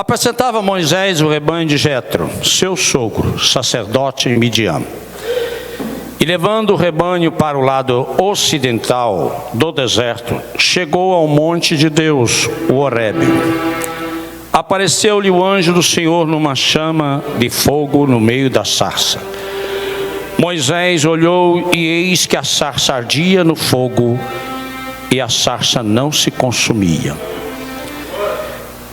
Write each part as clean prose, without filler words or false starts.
Apacentava Moisés o rebanho de Jetro, seu sogro, sacerdote em Midian. E levando o rebanho para o lado ocidental do deserto, chegou ao monte de Deus, o Horebe. Apareceu-lhe o anjo do Senhor numa chama de fogo no meio da sarça. Moisés olhou e eis que a sarça ardia no fogo e a sarça não se consumia.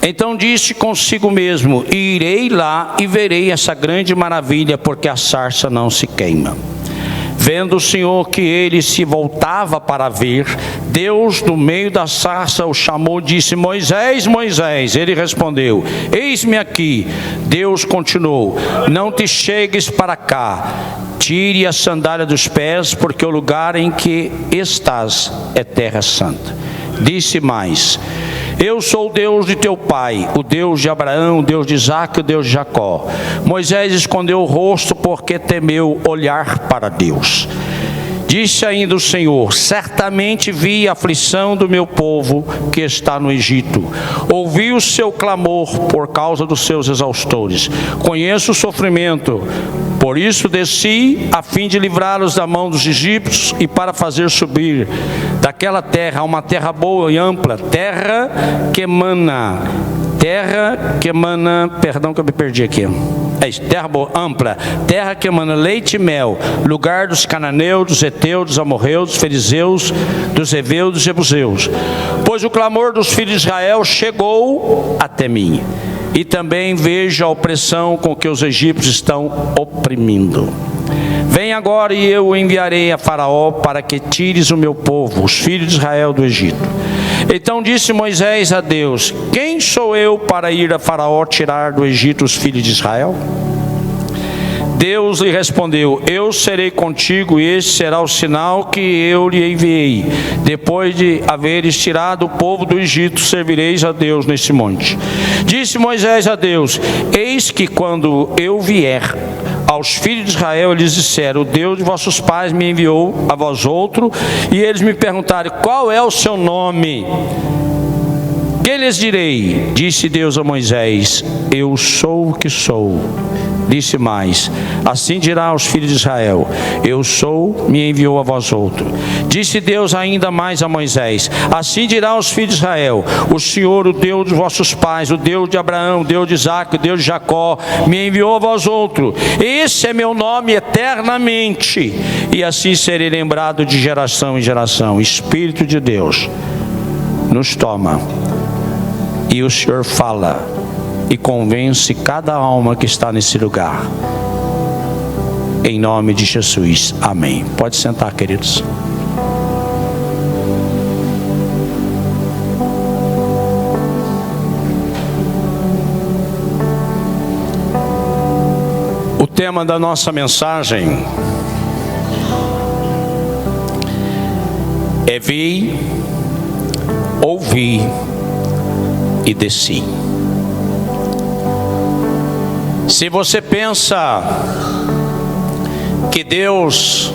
Então disse consigo mesmo: irei lá e verei essa grande maravilha, porque a sarça não se queima. Vendo o Senhor que ele se voltava para ver, Deus do meio da sarça o chamou e disse: Moisés, Moisés. Ele respondeu: eis-me aqui. Deus continuou: não te chegues para cá, tire a sandália dos pés, porque o lugar em que estás é terra santa. Disse mais: eu sou o Deus de teu pai, o Deus de Abraão, o Deus de Isaque, o Deus de Jacó. Moisés escondeu o rosto porque temeu olhar para Deus. Disse ainda o Senhor: certamente vi a aflição do meu povo que está no Egito. Ouvi o seu clamor por causa dos seus exaustores. Conheço o sofrimento. Por isso desci a fim de livrá-los da mão dos egípcios e para fazer subir daquela terra uma terra boa e ampla, terra que emana, perdão que eu me perdi aqui. É isso, terra boa, ampla, terra que emana leite e mel, lugar dos cananeus, dos heteus, dos amorreus, dos fariseus, dos heveus, dos jebuseus. Pois o clamor dos filhos de Israel chegou até mim. E também vejo a opressão com que os egípcios estão oprimindo. Vem agora e eu o enviarei a Faraó para que tires o meu povo, os filhos de Israel, do Egito. Então disse Moisés a Deus: quem sou eu para ir a Faraó tirar do Egito os filhos de Israel? Deus lhe respondeu: eu serei contigo e este será o sinal que eu lhe enviei. Depois de haveres tirado o povo do Egito, servireis a Deus nesse monte. Disse Moisés a Deus: eis que quando eu vier aos filhos de Israel, eles disseram: o Deus de vossos pais me enviou a vós outro. E eles me perguntaram: qual é o seu nome? Que lhes direi? Disse Deus a Moisés: eu sou o que sou. Disse mais: assim dirá aos filhos de Israel: eu sou, me enviou a vós outro. Disse Deus ainda mais a Moisés: assim dirá aos filhos de Israel: o Senhor, o Deus dos vossos pais, o Deus de Abraão, o Deus de Isaque, o Deus de Jacó, me enviou a vós outro. Esse é meu nome eternamente, e assim serei lembrado de geração em geração. Espírito de Deus nos toma, e o Senhor fala e convence cada alma que está nesse lugar. Em nome de Jesus, amém. Pode sentar, queridos. O tema da nossa mensagem é: vi, ouvi e desci. Se você pensa que Deus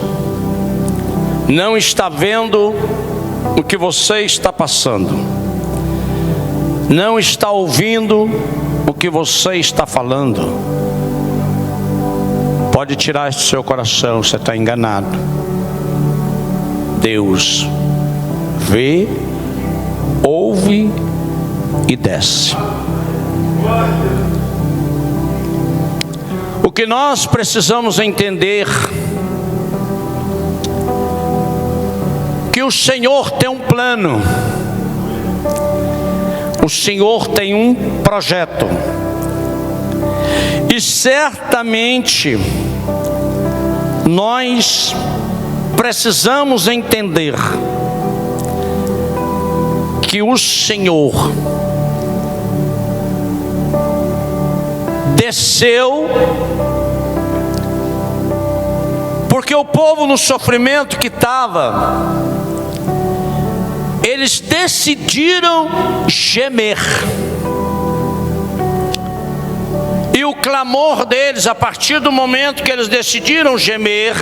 não está vendo o que você está passando, não está ouvindo o que você está falando, pode tirar isso do seu coração, você está enganado. Deus vê, ouve e desce. O que nós precisamos entender, que o Senhor tem um plano, o Senhor tem um projeto, e certamente nós precisamos entender que o Senhor desceu, porque o povo no sofrimento que estava, eles decidiram gemer, e o clamor deles, a partir do momento que eles decidiram gemer,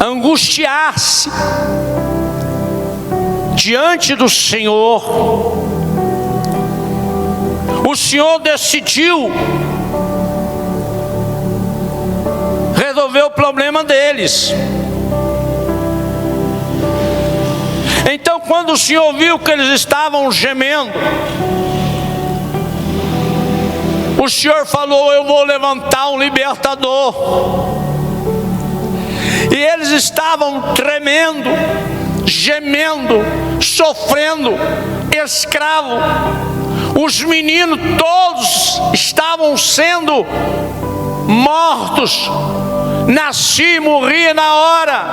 angustiar-se diante do Senhor, o Senhor decidiu resolver o problema deles. Então, quando o Senhor viu que eles estavam gemendo, o Senhor falou: eu vou levantar um libertador. E eles estavam tremendo, gemendo, sofrendo, escravo. Os meninos todos estavam sendo mortos. Nasci e morri na hora.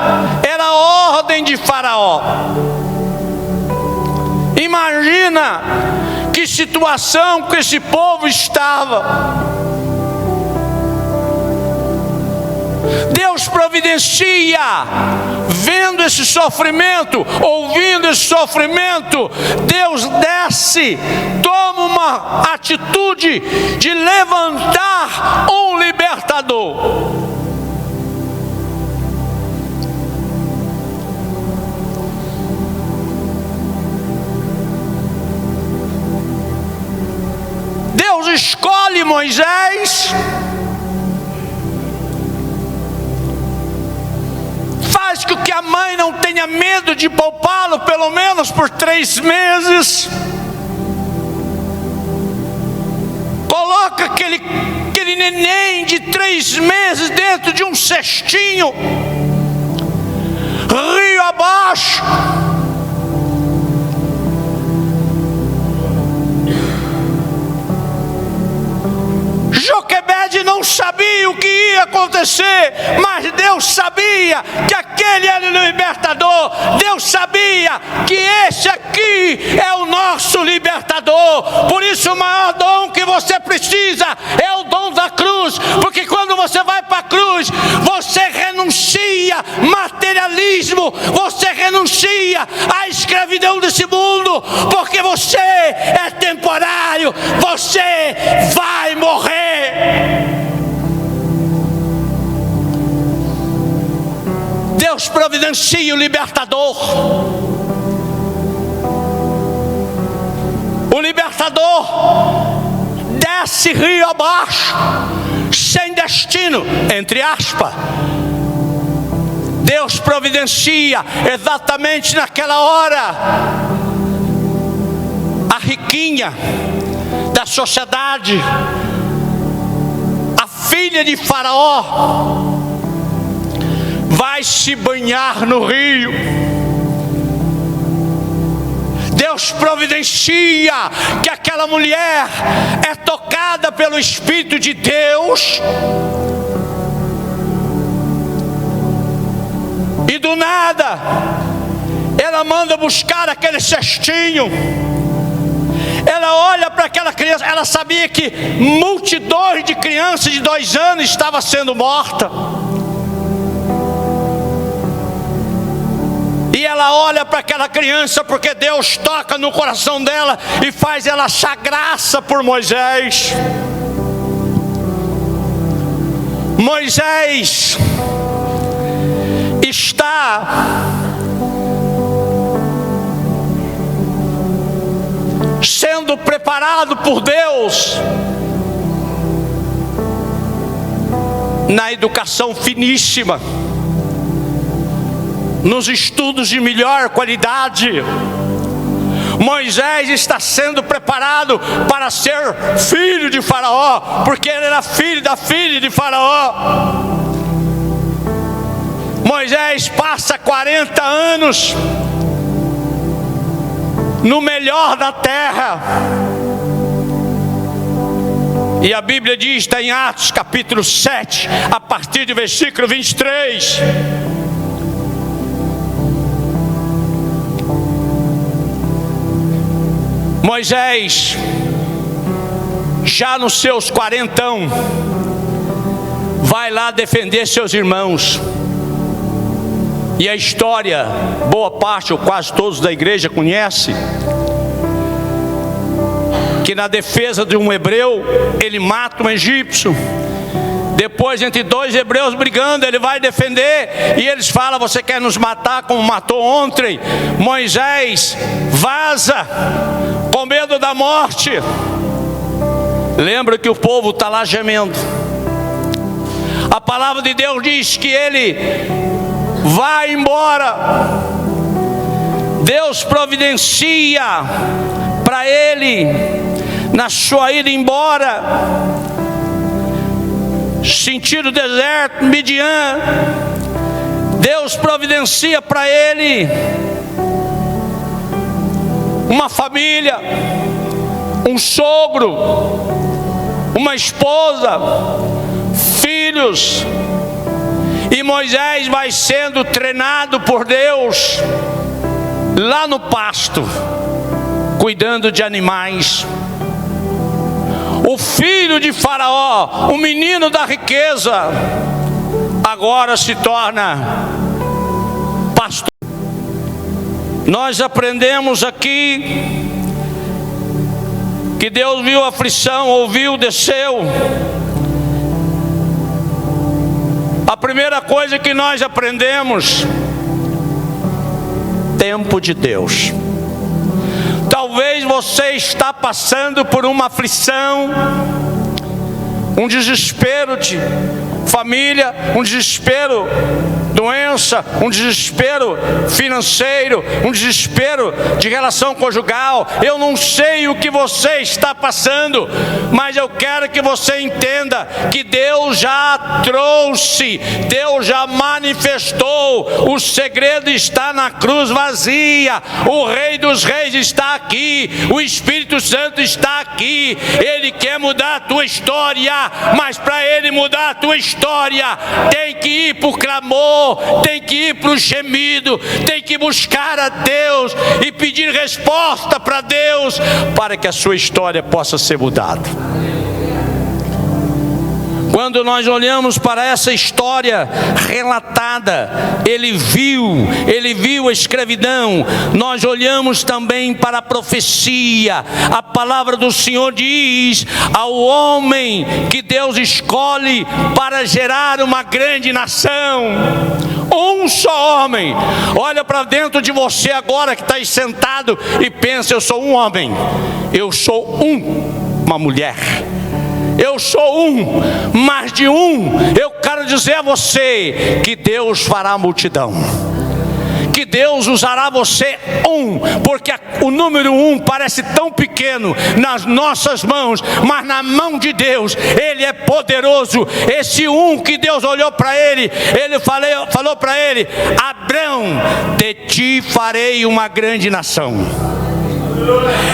Era a ordem de Faraó. Imagina que situação que esse povo estava. Deus providencia, vendo esse sofrimento, ouvindo esse sofrimento, Deus desce, toma uma atitude de levantar um libertador. Deus escolhe Moisés, faz com que a mãe não tenha medo de poupá-lo, pelo menos por 3 meses. Coloca aquele neném de 3 meses dentro de um cestinho, rio abaixo. Joquebede não sabia o que ia acontecer, mas Deus sabia que aquele era o libertador. Deus sabia que esse aqui é o nosso libertador. Por isso o maior dom que você precisa é o dom da cruz, porque quando você vai para a cruz, você renuncia materialismo, você renuncia à escravidão desse mundo, porque você é temporário, você vai morrer. Deus providencia o libertador. O libertador desce rio abaixo, sem destino, entre aspas. Deus providencia exatamente naquela hora. A riquinha da sociedade, a filha de Faraó, vai se banhar no rio. Deus providencia que aquela mulher é tocada pelo Espírito de Deus, e do nada ela manda buscar aquele cestinho. Ela olha para aquela criança, ela sabia que multidões de crianças de 2 anos estavam sendo mortas. E ela olha para aquela criança, porque Deus toca no coração dela e faz ela achar graça por Moisés. Moisés está sendo preparado por Deus na educação finíssima, nos estudos de melhor qualidade. Moisés está sendo preparado para ser filho de Faraó, porque ele era filho da filha de Faraó. Moisés passa 40 anos no melhor da terra. E a Bíblia diz, está em Atos capítulo 7, a partir do versículo 23. Moisés, já nos seus 40, vai lá defender seus irmãos. E a história, boa parte ou quase todos da igreja conhece, que na defesa de um hebreu, ele mata um egípcio. Depois, entre 2 hebreus brigando, ele vai defender, e eles falam: você quer nos matar como matou ontem? Moisés vaza com medo da morte. Lembra que o povo está lá gemendo. A palavra de Deus diz que ele vai embora. Deus providencia para ele, na sua ida embora, sentido deserto, Midian. Deus providencia para ele uma família, um sogro, uma esposa, filhos. E Moisés vai sendo treinado por Deus lá no pasto, cuidando de animais. O filho de Faraó, o menino da riqueza, agora se torna pastor. Nós aprendemos aqui que Deus viu a aflição, ouviu, desceu. A primeira coisa que nós aprendemos: tempo de Deus. Talvez você está passando por uma aflição, um desespero de família, um desespero, doença, um desespero financeiro, um desespero de relação conjugal. Eu não sei o que você está passando, mas eu quero que você entenda que Deus já trouxe, Deus já manifestou. O segredo está na cruz vazia. O Rei dos Reis está aqui, o Espírito Santo está aqui. Ele quer mudar a tua história, mas para Ele mudar a tua história, tem que ir para o clamor, tem que ir para o gemido, tem que buscar a Deus e pedir resposta para Deus, para que a sua história possa ser mudada. Quando nós olhamos para essa história relatada, ele viu a escravidão. Nós olhamos também para a profecia. A palavra do Senhor diz ao homem que Deus escolhe para gerar uma grande nação. Um só homem. Olha para dentro de você agora que está aí sentado e pensa: eu sou um homem, eu sou uma mulher, eu sou mais de um. Eu quero dizer a você que Deus fará multidão, que Deus usará você porque o número 1 parece tão pequeno nas nossas mãos, mas na mão de Deus Ele é poderoso. Esse que Deus olhou para ele, falou para ele: Abrão, de ti farei uma grande nação.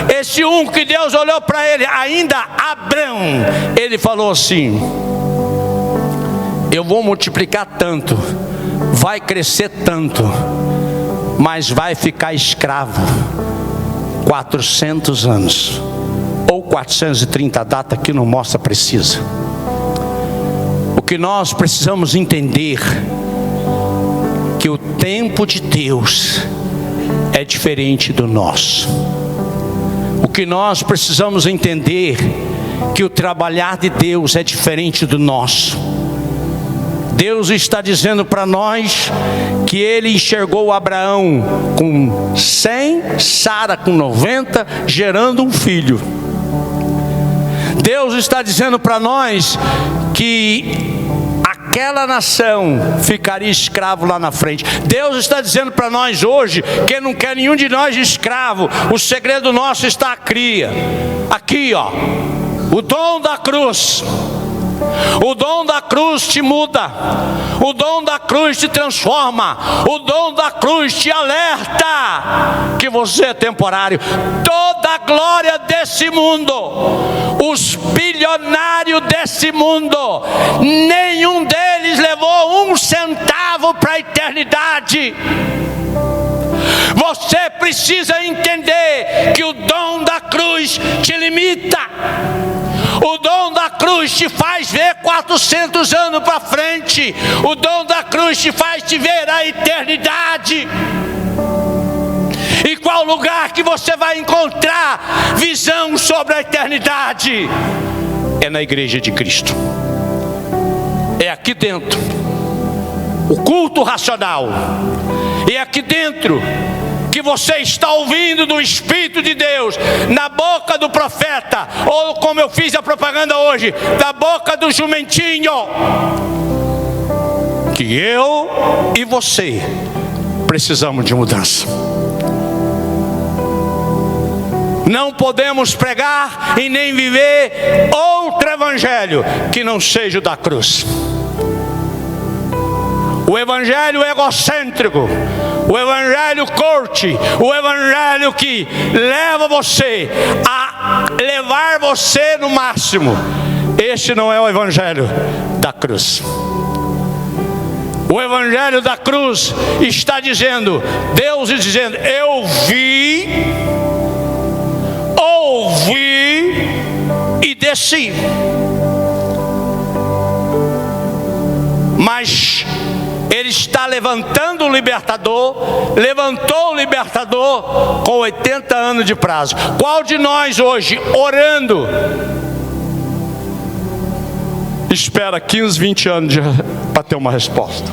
Esse que Deus olhou para ele, ainda Abrão, ele falou assim: eu vou multiplicar tanto, vai crescer tanto, mas vai ficar escravo 400 anos, ou 430, a data aqui não mostra precisa. O que nós precisamos entender, que o tempo de Deus é diferente do nosso. O que nós precisamos entender, que o trabalhar de Deus é diferente do nosso. Deus está dizendo para nós que Ele enxergou Abraão com 100, Sara com 90, gerando um filho. Deus está dizendo para nós que aquela nação ficaria escravo lá na frente. Deus está dizendo para nós hoje que Ele não quer nenhum de nós de escravo. O segredo nosso está aqui, ó, o dom da cruz. O dom da cruz te muda, o dom da cruz te transforma, o dom da cruz te alerta que você é temporário. Toda a glória desse mundo, os bilionários desse mundo, nenhum deles levou um centavo para a eternidade. Você precisa entender que o dom da cruz te limita. O dom da cruz te faz ver 400 anos para frente. O dom da cruz te faz te ver a eternidade. E qual lugar que você vai encontrar visão sobre a eternidade? É na igreja de Cristo. É aqui dentro. O culto racional. É aqui dentro que você está ouvindo do Espírito de Deus, na boca do profeta, ou como eu fiz a propaganda hoje, da boca do jumentinho, que eu e você precisamos de mudança. Não podemos pregar e nem viver outro evangelho que não seja o da cruz. O evangelho egocêntrico, o evangelho corte, o evangelho que leva você a levar você no máximo, este não é o evangelho da cruz. O evangelho da cruz está dizendo, Deus está dizendo, eu vi, ouvi e desci. Mas Ele está levantando o libertador, levantou o libertador com 80 anos de prazo. Qual de nós hoje, orando, espera 15, 20 anos para ter uma resposta?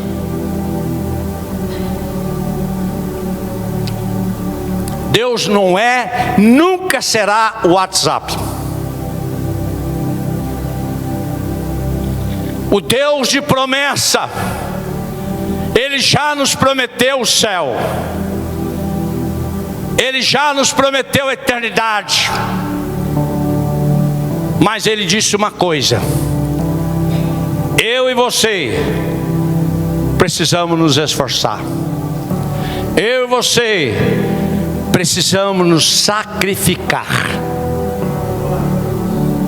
Deus não é, nunca será o WhatsApp. O Deus de promessa, Ele já nos prometeu o céu, Ele já nos prometeu a eternidade. Mas Ele disse uma coisa: eu e você precisamos nos esforçar. Eu e você precisamos nos sacrificar.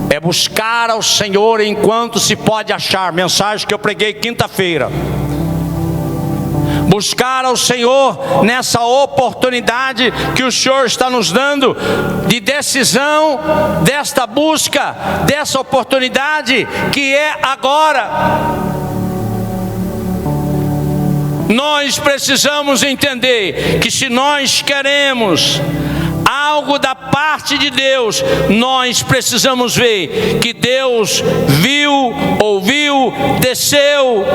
É buscar ao Senhor enquanto se pode achar. Mensagem que eu preguei quinta-feira. Buscar ao Senhor nessa oportunidade que o Senhor está nos dando de decisão, desta busca, dessa oportunidade que é agora. Nós precisamos entender que se nós queremos algo da parte de Deus, nós precisamos ver que Deus viu, ouviu, desceu.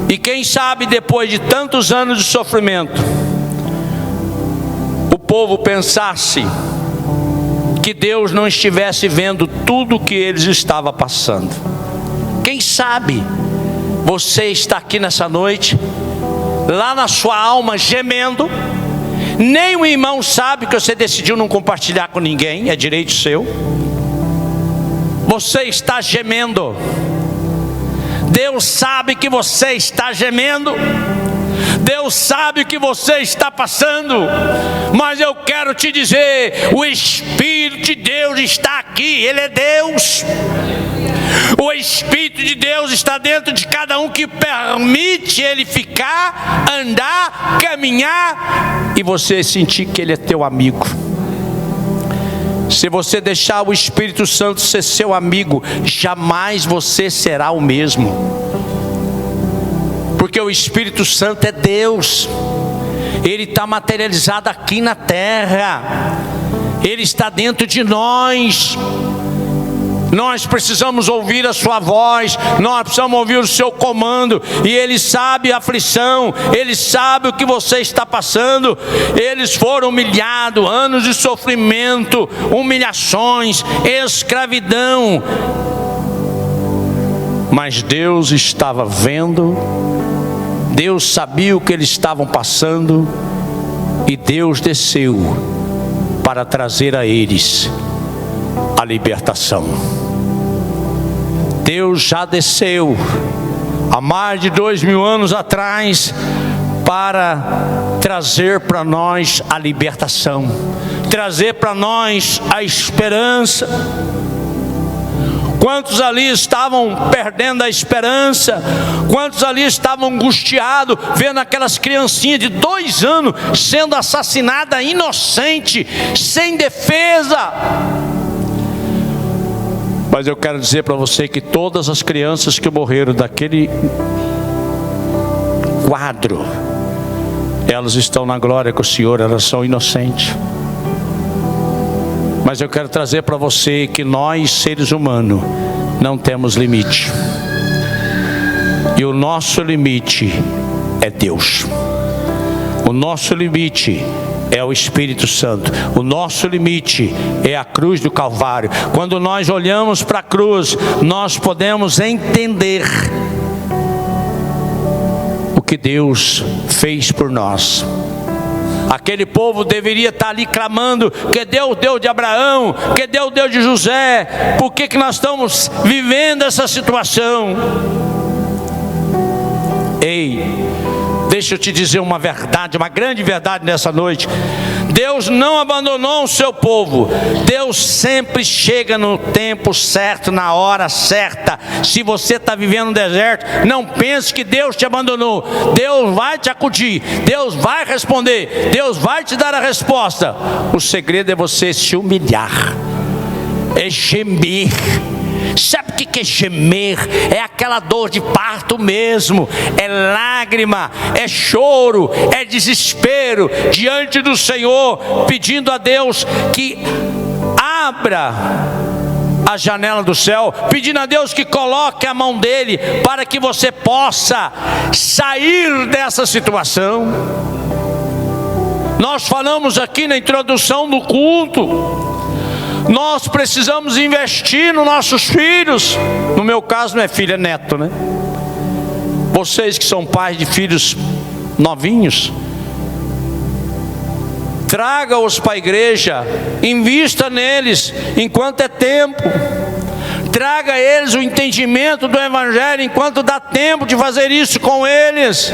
E quem sabe depois de tantos anos de sofrimento, o povo pensasse que Deus não estivesse vendo tudo que eles estavam passando. Quem sabe você está aqui nessa noite, lá na sua alma gemendo, nem o irmão sabe que você decidiu não compartilhar com ninguém, é direito seu. Você está gemendo. Deus sabe que você está gemendo. Deus sabe o que você está passando. Mas eu quero te dizer, o Espírito de Deus está aqui, Ele é Deus. O Espírito de Deus está dentro de cada um que permite ele ficar, andar, caminhar e você sentir que ele é teu amigo. Se você deixar o Espírito Santo ser seu amigo, jamais você será o mesmo. Porque o Espírito Santo é Deus. Ele está materializado aqui na terra. Ele está dentro de nós. Nós precisamos ouvir a sua voz, nós precisamos ouvir o seu comando, e Ele sabe a aflição, Ele sabe o que você está passando. Eles foram humilhados, anos de sofrimento, humilhações, escravidão, mas Deus estava vendo, Deus sabia o que eles estavam passando, e Deus desceu para trazer a eles a libertação. Deus já desceu há mais de 2000 anos atrás para trazer para nós a libertação, trazer para nós a esperança. Quantos ali estavam perdendo a esperança? Quantos ali estavam angustiados, vendo aquelas criancinhas de 2 anos sendo assassinadas, inocente, sem defesa? Mas eu quero dizer para você que todas as crianças que morreram daquele quadro, elas estão na glória com o Senhor, elas são inocentes. Mas eu quero trazer para você que nós, seres humanos, não temos limite. E o nosso limite é Deus. O O nosso limite é o Espírito Santo. O nosso limite é a cruz do Calvário. Quando nós olhamos para a cruz, nós podemos entender o que Deus fez por nós. Aquele povo deveria estar ali clamando: que Deus, Deus de Abraão, que Deus, Deus de José. Por que nós estamos vivendo essa situação? Ei, deixa eu te dizer uma verdade, uma grande verdade nessa noite. Deus não abandonou o seu povo. Deus sempre chega no tempo certo, na hora certa. Se você está vivendo no deserto, não pense que Deus te abandonou. Deus vai te acudir, Deus vai responder, Deus vai te dar a resposta. O segredo é você se humilhar, é gemer. Sabe o que é gemer? É aquela dor de parto mesmo, é lágrima, é choro, é desespero diante do Senhor, pedindo a Deus que abra a janela do céu, pedindo a Deus que coloque a mão dele para que você possa sair dessa situação. Nós falamos aqui na introdução do culto, nós precisamos investir nos nossos filhos. No meu caso não é filho, é neto, né? Vocês que são pais de filhos novinhos, traga-os para a igreja, invista neles enquanto é tempo. Traga a eles o entendimento do Evangelho enquanto dá tempo de fazer isso com eles,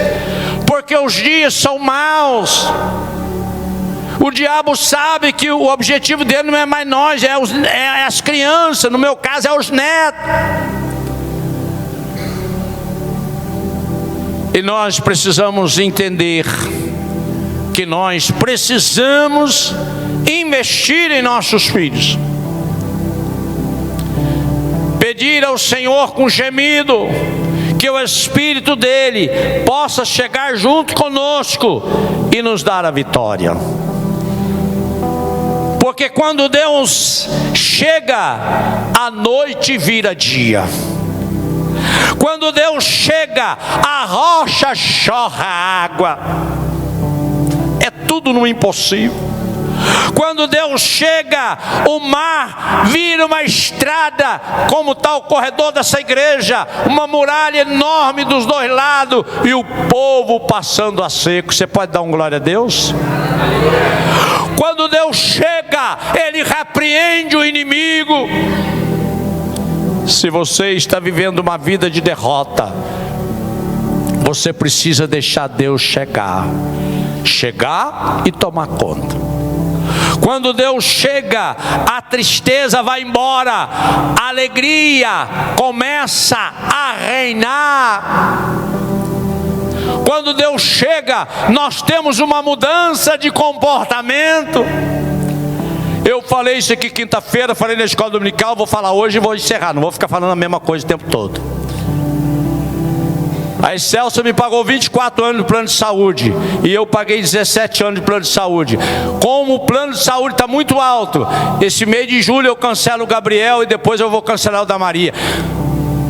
porque os dias são maus. O diabo sabe que o objetivo dele não é mais nós, é as crianças, no meu caso é os netos. E nós precisamos entender que nós precisamos investir em nossos filhos. Pedir ao Senhor com gemido que o Espírito dele possa chegar junto conosco e nos dar a vitória. Porque quando Deus chega, a noite vira dia. Quando Deus chega, a rocha jorra água. É tudo no impossível. Quando Deus chega, o mar vira uma estrada, como está o corredor dessa igreja, uma muralha enorme dos dois lados, e o povo passando a seco. Você pode dar um glória a Deus? Quando Deus chega, Ele repreende o inimigo. Se você está vivendo uma vida de derrota, você precisa deixar Deus chegar e tomar conta. Quando Deus chega, a tristeza vai embora, a alegria começa a reinar. Quando Deus chega, nós temos uma mudança de comportamento. Eu falei isso aqui quinta-feira, falei na escola dominical, vou falar hoje e vou encerrar, não vou ficar falando a mesma coisa o tempo todo. A Excelsior me pagou 24 anos de plano de saúde e eu paguei 17 anos de plano de saúde. Como o plano de saúde está muito alto, esse mês de julho eu cancelo o Gabriel e depois eu vou cancelar o da Maria.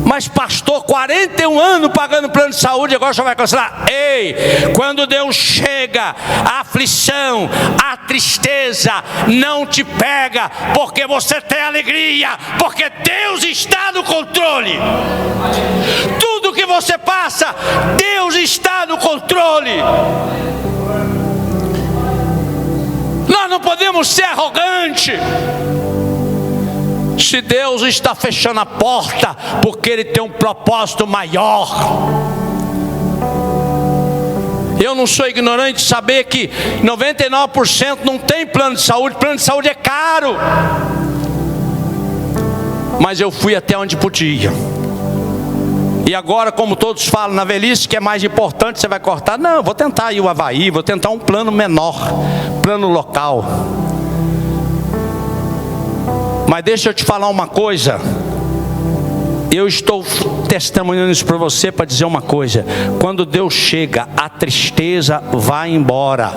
Mas pastor, 41 anos pagando plano de saúde, agora só vai cancelar? Ei, quando Deus chega, a aflição, a tristeza não te pega, porque você tem alegria, porque Deus está no controle. Tudo que você passa, Deus está no controle. Nós não podemos ser arrogantes. Se Deus está fechando a porta, porque Ele tem um propósito maior. Eu não sou ignorante de saber que 99% não tem plano de saúde. Plano de saúde é caro. Mas eu fui até onde podia. E agora, como todos falam, na velhice, que é mais importante, você vai cortar? Não, eu vou tentar ir o Avaí, vou tentar um plano menor, plano local. Mas deixa eu te falar uma coisa. Eu estou testemunhando isso para você para dizer uma coisa. Quando Deus chega, a tristeza vai embora.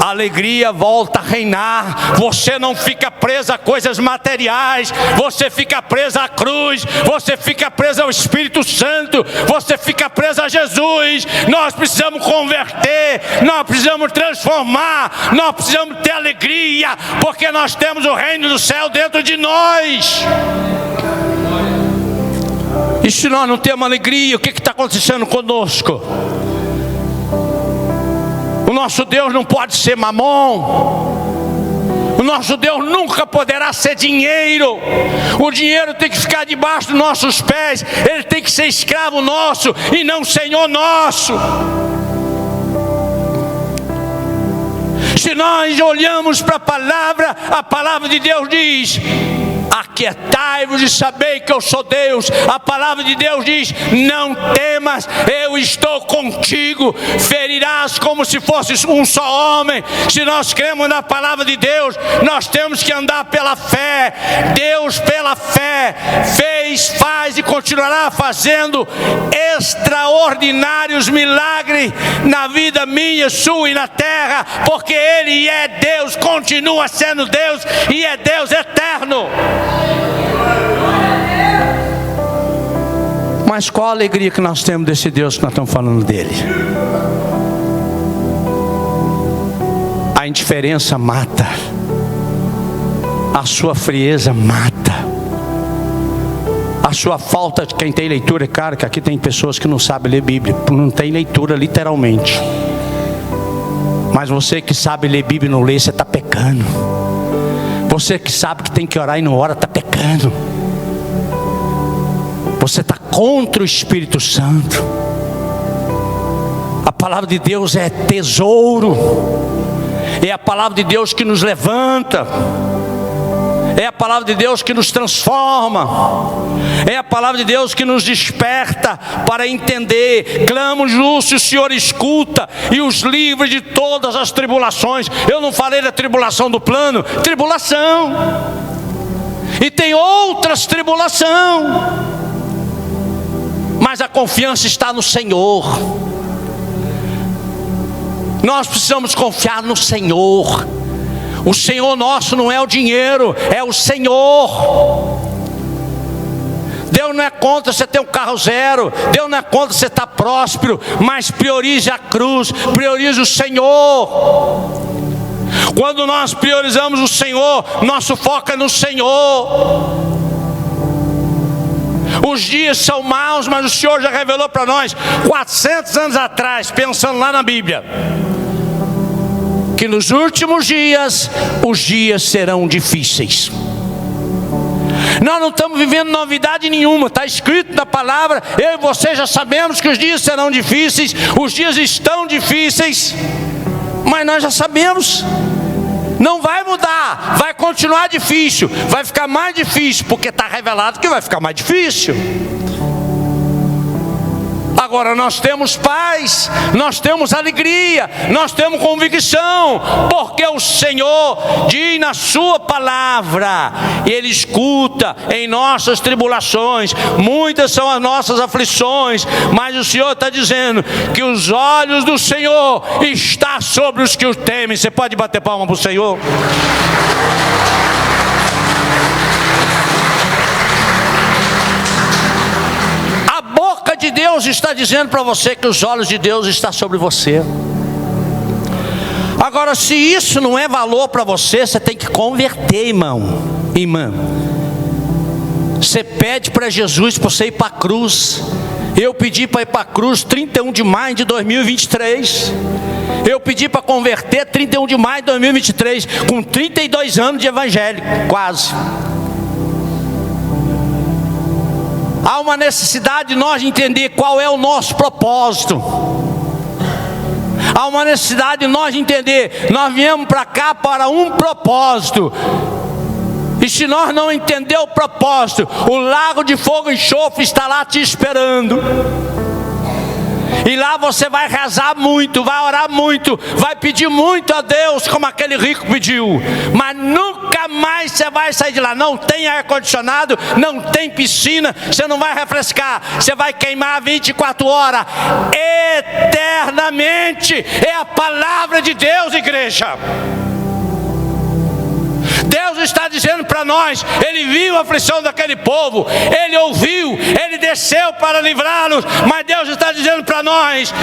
a alegria volta a reinar. Você não fica preso a coisas materiais, você fica preso à cruz, você fica preso ao Espírito Santo, você fica preso a Jesus. Nós precisamos converter, nós precisamos transformar, nós precisamos ter alegria, porque nós temos o reino do céu dentro de nós. E se nós não temos alegria, o que está acontecendo conosco? O nosso Deus não pode ser mamon. O nosso Deus nunca poderá ser dinheiro. O dinheiro tem que ficar debaixo dos nossos pés. Ele tem que ser escravo nosso e não senhor nosso. Se nós olhamos para a palavra de Deus diz: aquietai-vos e sabei que eu sou Deus. A palavra de Deus diz: não temas, eu estou contigo. Ferirás como se fosse um só homem. Se nós cremos na palavra de Deus, nós temos que andar pela fé. Deus, pela fé, fez, faz e continuará fazendo extraordinários milagres na vida minha, sua e na terra, porque Ele é Deus, continua sendo Deus e é Deus eterno. Mas qual a alegria que nós temos desse Deus que nós estamos falando dele? A indiferença mata, a sua frieza mata, a sua falta de quem tem leitura. Cara, que aqui tem pessoas que não sabem ler Bíblia, não tem leitura literalmente. Mas você que sabe ler Bíblia e não lê, você está pecando. Você que sabe que tem que orar e não ora, está pecando. Você está contra o Espírito Santo. A palavra de Deus é tesouro. É a palavra de Deus que nos levanta. É a palavra de Deus que nos transforma. É a palavra de Deus que nos desperta para entender. Clamo justo, o Senhor escuta e os livra de todas as tribulações. Eu não falei da tribulação do plano, tribulação. E tem outras tribulação. Mas a confiança está no Senhor. Nós precisamos confiar no Senhor. O Senhor nosso não é o dinheiro, é o Senhor. Deus não é contra você ter um carro zero, Deus não é contra você estar próspero, mas priorize a cruz, priorize o Senhor. Quando nós priorizamos o Senhor, nosso foco é no Senhor. Os dias são maus, mas o Senhor já revelou para nós 400 anos atrás, pensando lá na Bíblia, que nos últimos dias, os dias serão difíceis. Nós não estamos vivendo novidade nenhuma, está escrito na palavra. Eu e você já sabemos que os dias serão difíceis. Os dias estão difíceis, mas nós já sabemos. Não vai mudar, vai continuar difícil, vai ficar mais difícil, porque está revelado que vai ficar mais difícil. Agora nós temos paz, nós temos alegria, nós temos convicção, porque o Senhor diz na sua palavra, Ele escuta em nossas tribulações. Muitas são as nossas aflições, mas o Senhor está dizendo que os olhos do Senhor estão sobre os que o temem. Você pode bater palma para o Senhor? De Deus está dizendo para você que os olhos de Deus estão sobre você. Agora, se isso não é valor para você, você tem que converter, irmão, irmã. Você pede para Jesus para você ir para a cruz. Eu pedi para ir para a cruz 31 de maio de 2023. Eu pedi para converter 31 de maio de 2023, com 32 anos de evangelho, quase. Há uma necessidade de nós entender qual é o nosso propósito. Há uma necessidade de nós entender, nós viemos para cá para um propósito. E se nós não entender o propósito, o lago de fogo e enxofre está lá te esperando. E lá você vai rezar muito, vai orar muito, vai pedir muito a Deus, como aquele rico pediu. Mas nunca mais você vai sair de lá. Não tem ar-condicionado, não tem piscina, você não vai refrescar. Você vai queimar 24 horas eternamente. É a palavra de Deus, igreja. Deus está dizendo para nós, Ele viu a aflição daquele povo, Ele ouviu, Ele desceu para livrá-los, mas Deus está dizendo para nós,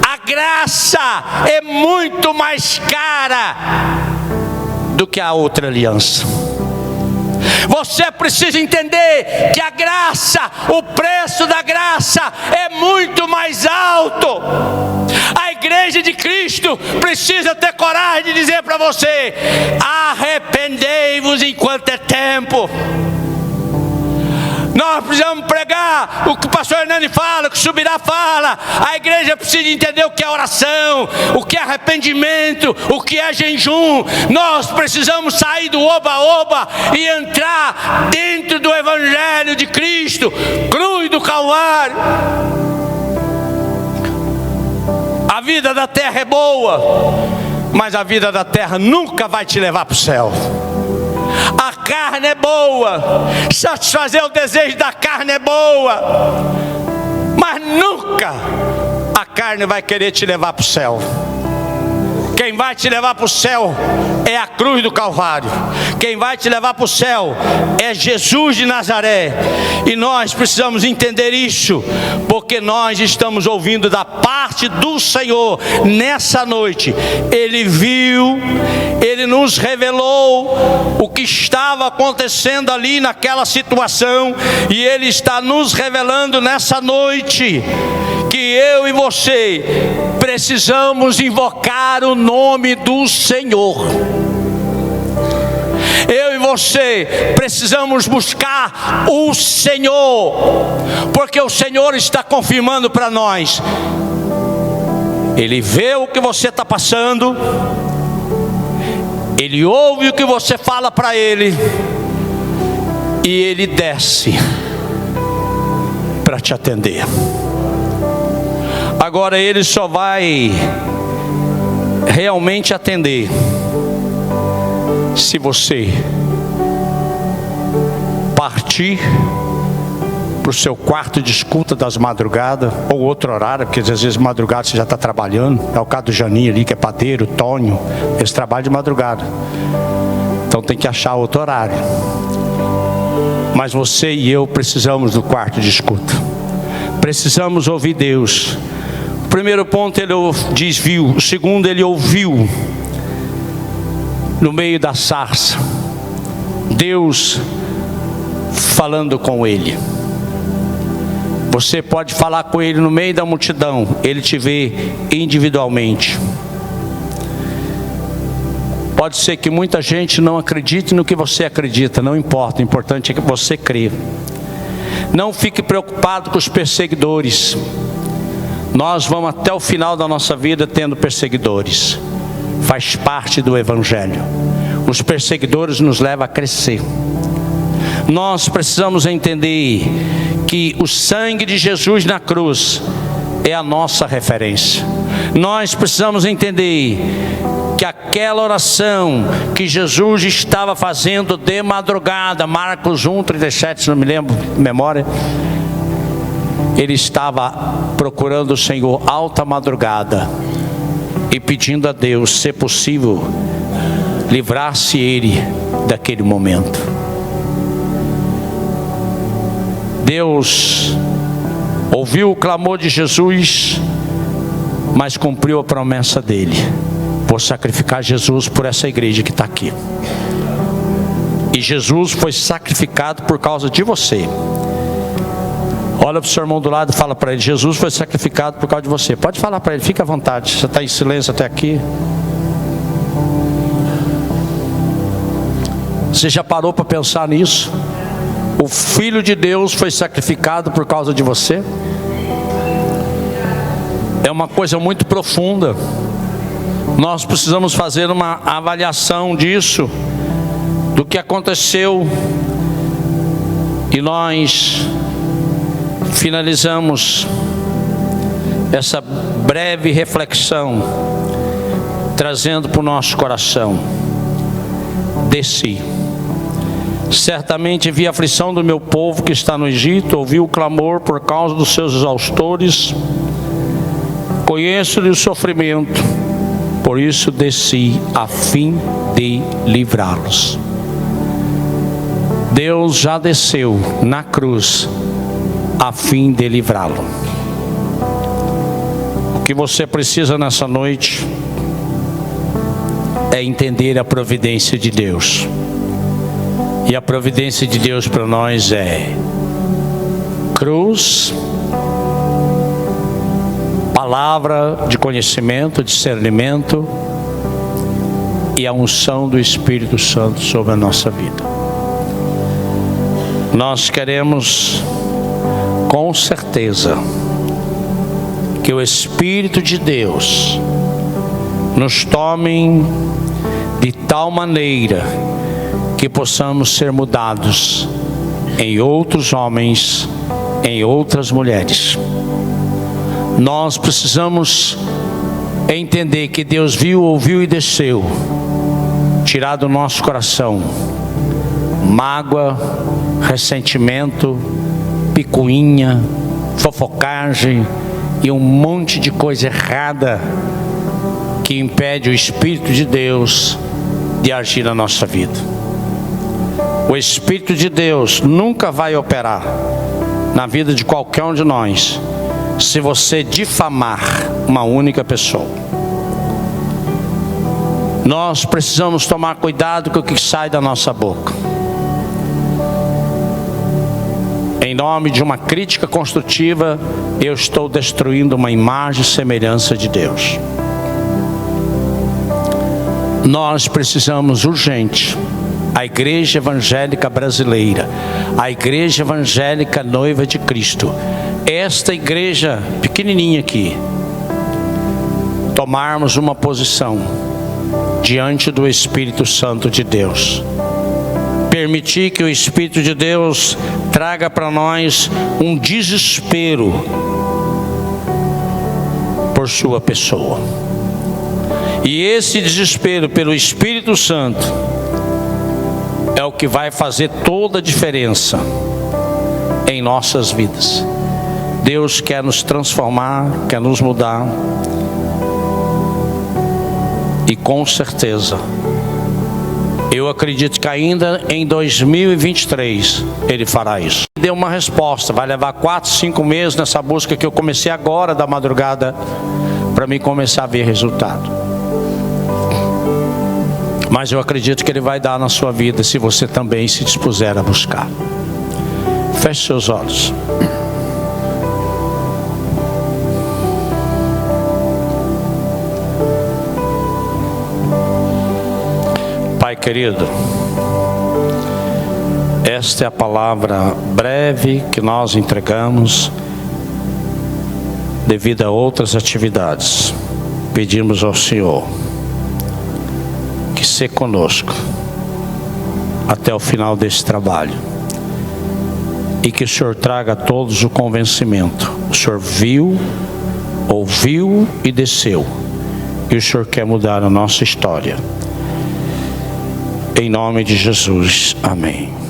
a graça é muito mais cara do que a outra aliança. Você precisa entender que a graça, o preço da graça é muito mais alto. A igreja de Cristo precisa ter coragem de dizer para você: arrependei-vos enquanto é tempo. Nós precisamos pregar o que o pastor Hernani fala, o que o Subirá fala. A igreja precisa entender o que é oração, o que é arrependimento, o que é jejum. Nós precisamos sair do oba-oba e entrar dentro do Evangelho de Cristo, cruz do Calvário. A vida da terra é boa, mas a vida da terra nunca vai te levar para o céu. A carne é boa, satisfazer o desejo da carne é boa, mas nunca a carne vai querer te levar para o céu. Quem vai te levar para o céu é a cruz do Calvário. Quem vai te levar para o céu é Jesus de Nazaré. E nós precisamos entender isso, porque nós estamos ouvindo da parte do Senhor nessa noite. Ele viu, Ele nos revelou o que estava acontecendo ali naquela situação, e Ele está nos revelando nessa noite que eu e você precisamos invocar o nome do Senhor. Eu e você precisamos buscar o Senhor, porque o Senhor está confirmando para nós. Ele vê o que você está passando, Ele ouve o que você fala para Ele, e Ele desce para te atender. Agora Ele só vai realmente atender se você partir para o seu quarto de escuta das madrugadas, ou outro horário, porque às vezes madrugada você já está trabalhando. É o caso do Janinho ali, que é padeiro, o Tônio, eles trabalham de madrugada, então tem que achar outro horário. Mas você e eu precisamos do quarto de escuta, precisamos ouvir Deus. O primeiro ponto, ele desviou. O segundo, ele ouviu no meio da sarça Deus falando com ele. Você pode falar com Ele no meio da multidão, Ele te vê individualmente. Pode ser que muita gente não acredite no que você acredita, não importa, o importante é que você crê. Não fique preocupado com os perseguidores. Nós vamos até o final da nossa vida tendo perseguidores. Faz parte do Evangelho. Os perseguidores nos levam a crescer. Nós precisamos entender que o sangue de Jesus na cruz é a nossa referência. Nós precisamos entender que aquela oração que Jesus estava fazendo de madrugada, Marcos 1:37, se não me lembro de memória, Ele estava procurando o Senhor alta madrugada e pedindo a Deus, se possível, livrar-se Ele daquele momento. Deus ouviu o clamor de Jesus, mas cumpriu a promessa dele. Vou sacrificar Jesus por essa igreja que está aqui. E Jesus foi sacrificado por causa de você. Olha para o seu irmão do lado e fala para ele: Jesus foi sacrificado por causa de você. Pode falar para ele, fica à vontade. Você está em silêncio até aqui. Você já parou para pensar nisso? O Filho de Deus foi sacrificado por causa de você. É uma coisa muito profunda. Nós precisamos fazer uma avaliação disso, do que aconteceu. E nós finalizamos essa breve reflexão trazendo para o nosso coração: desci. Certamente vi a aflição do meu povo que está no Egito, ouvi o clamor por causa dos seus exaustores, Conheço-lhe o sofrimento, por isso desci a fim de livrá-los. Deus já desceu na cruz a fim de livrá-lo. O que você precisa nessa noite é entender a providência de Deus. E a providência de Deus para nós é cruz, palavra de conhecimento, discernimento e a unção do Espírito Santo sobre a nossa vida. Nós queremos com certeza que o Espírito de Deus nos tome de tal maneira que possamos ser mudados em outros homens, em outras mulheres. Nós precisamos entender que Deus viu, ouviu e desceu, tirar do nosso coração mágoa, ressentimento, picuinha, fofocagem e um monte de coisa errada que impede o Espírito de Deus de agir na nossa vida. O Espírito de Deus nunca vai operar na vida de qualquer um de nós se você difamar uma única pessoa. Nós precisamos tomar cuidado com o que sai da nossa boca. Em nome de uma crítica construtiva, eu estou destruindo uma imagem e semelhança de Deus. Nós precisamos urgente, a Igreja Evangélica Brasileira, a Igreja Evangélica Noiva de Cristo, esta igreja pequenininha aqui, tomarmos uma posição diante do Espírito Santo de Deus. Permitir que o Espírito de Deus traga para nós um desespero por sua pessoa. E esse desespero pelo Espírito Santo é o que vai fazer toda a diferença em nossas vidas. Deus quer nos transformar, quer nos mudar. E com certeza, eu acredito que ainda em 2023 Ele fará isso. Deu uma resposta, vai levar 4, 5 meses nessa busca que eu comecei agora da madrugada, para mim começar a ver resultado. Mas eu acredito que Ele vai dar na sua vida, se você também se dispuser a buscar. Feche seus olhos. Pai querido, esta é a palavra breve que nós entregamos devido a outras atividades. Pedimos ao Senhor que seja conosco até o final desse trabalho e que o Senhor traga a todos o convencimento. O Senhor viu, ouviu e desceu, e o Senhor quer mudar a nossa história. Em nome de Jesus, amém.